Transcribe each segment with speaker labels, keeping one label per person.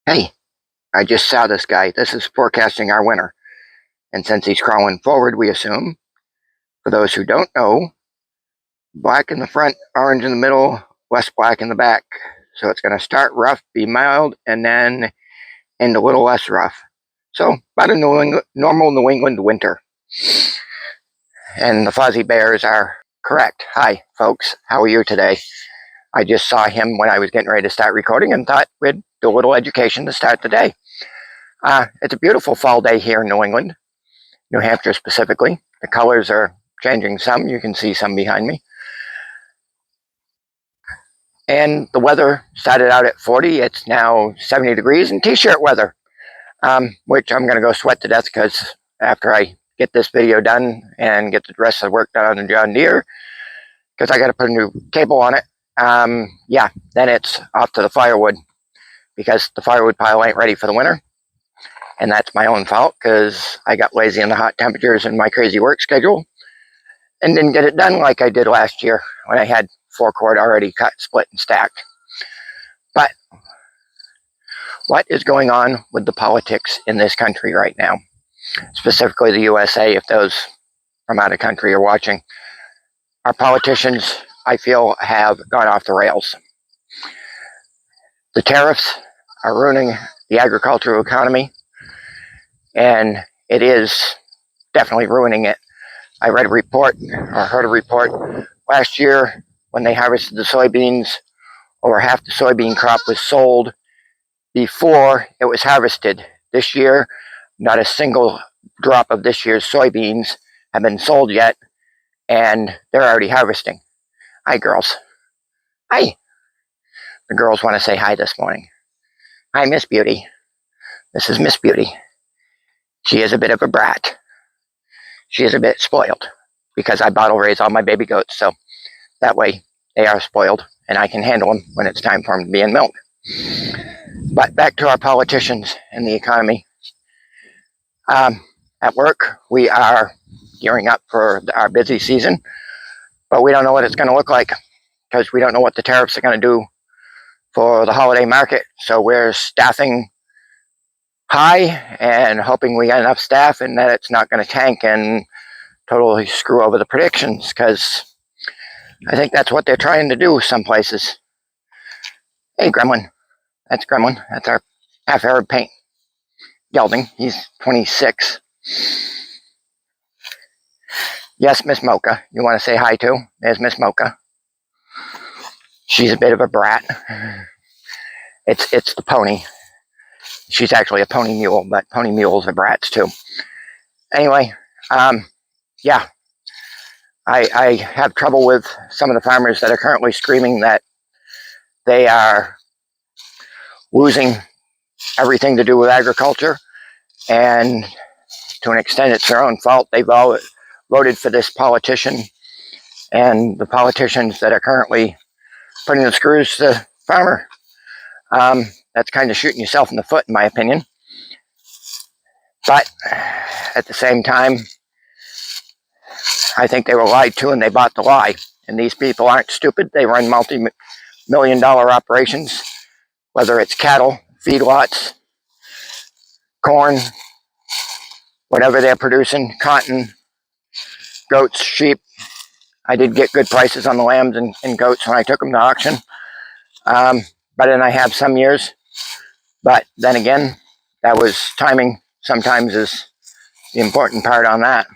Speaker 1: Hey, I just saw this guy. This is forecasting our winter. And since he's crawling forward, we assume, for those who don't know, black in the front, orange in the middle, less black in the back. So it's going to start rough, be mild, and then end a little less rough. So about a normal New England winter. And the Fuzzy Bears are correct. Hi, folks. How are you today? I just saw him when I was getting ready to start recording and thought we'd do a little education to start the day. It's a beautiful fall day here in New England, New Hampshire specifically. The colors are changing some. You can see some behind me. And the weather started out at 40. It's now 70 degrees and t-shirt weather, which I'm going to go sweat to death because after I get this video done and get the rest of the work done on the John Deere, because I got to put a new cable on it, then it's off to the firewood because the firewood pile ain't ready for the winter. And that's my own fault because I got lazy in the hot temperatures and my crazy work schedule and didn't get it done like I did last year when I had 4-cord already cut, split, and stacked. But what is going on with the politics in this country right now? Specifically the USA, if those from out of country are watching. Our politicians, I feel, have gone off the rails. The tariffs are ruining the agricultural economy, and it is definitely ruining it. I read a report, or heard a report, last year when they harvested the soybeans, over half the soybean crop was sold before it was harvested. This year, not a single drop of this year's soybeans have been sold yet, and they're already harvesting. Hi, girls. Hi. The girls want to say hi this morning. Hi, Miss Beauty. This is Miss Beauty. She is a bit of a brat. She is a bit spoiled because I bottle raise all my baby goats, so that way they are spoiled and I can handle them when it's time for them to be in milk. But back to our politicians and the economy. At work, we are gearing up for our busy season, but we don't know what it's going to look like because we don't know what the tariffs are going to do for the holiday market. So we're staffing high and hoping we got enough staff and that it's not going to tank and totally screw over the predictions, because I think that's what they're trying to do some places. Hey, Gremlin. That's Gremlin. That's our half-Arab paint gelding. He's 26. Yes, Miss Mocha. You want to say hi to? There's Miss Mocha. She's a bit of a brat. It's the pony. She's actually a pony mule, but pony mules are brats too. Anyway, yeah. I have trouble with some of the farmers that are currently screaming that they are losing everything to do with agriculture, and to an extent it's their own fault. They've all voted for this politician, and the politicians that are currently putting the screws to the farmer. That's kind of shooting yourself in the foot, in my opinion. But at the same time, I think they were lied to and they bought the lie. And these people aren't stupid. They run multi-million-dollar operations, whether it's cattle, feedlots, corn, whatever they're producing, cotton, goats, sheep. I did get good prices on the lambs and goats when I took them to auction. Better than I have some years. But then again, that was timing sometimes is the important part on that.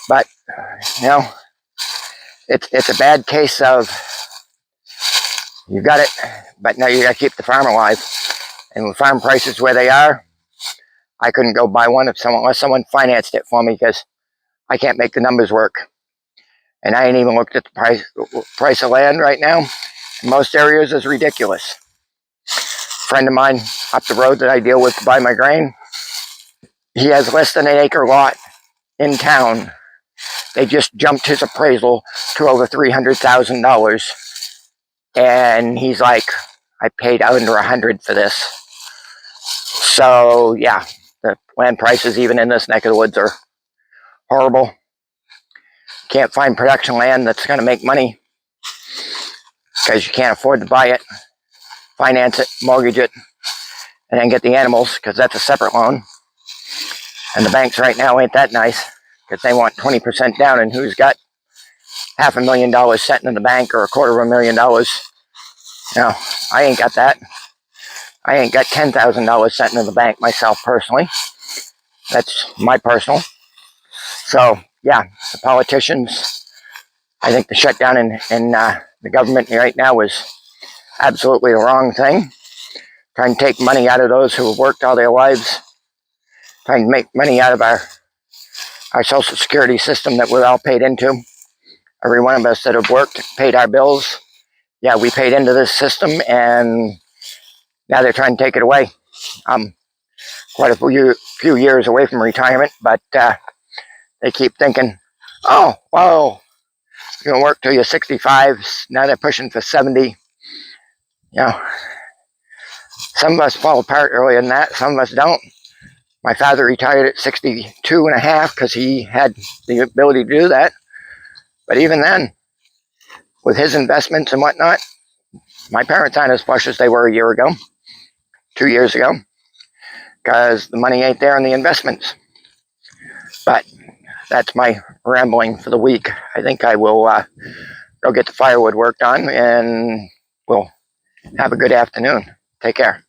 Speaker 1: But, you know, it's a bad case of you got it, but now you got to keep the farm alive. And with farm prices where they are, I couldn't go buy one unless someone financed it for me, because I can't make the numbers work. And I ain't even looked at the price of land right now. In most areas is ridiculous. A friend of mine up the road that I deal with to buy my grain, he has less than an acre lot in town. They just jumped his appraisal to over $300,000. And he's like, I paid under $100 for this. So yeah, the land prices even in this neck of the woods are horrible. Can't find production land that's going to make money because you can't afford to buy it, finance it, mortgage it. and then get the animals, because that's a separate loan. And the banks right now ain't that nice, because they want 20% down, and who's got $500,000 sitting in the bank or $250,000? No, I ain't got that. I ain't got $10,000 sitting in the bank myself personally. That's my personal. So yeah, the politicians, I think the shutdown in the government right now was absolutely the wrong thing. Trying to take money out of those who have worked all their lives, trying to make money out of our Social Security system that we're all paid into. Every one of us that have worked, paid our bills. Yeah, we paid into this system, and now they're trying to take it away. I'm quite a few years away from retirement, but they keep thinking, oh, well, you're going to work till you're 65. Now they're pushing for 70. You know, some of us fall apart earlier than that. Some of us don't. My father retired at 62 and a half because he had the ability to do that. But even then, with his investments and whatnot, my parents aren't as flush as they were a year ago, 2 years ago, because the money ain't there in the investments. But that's my rambling for the week. I think I will go get the firewood worked on, and we'll have a good afternoon. Take care.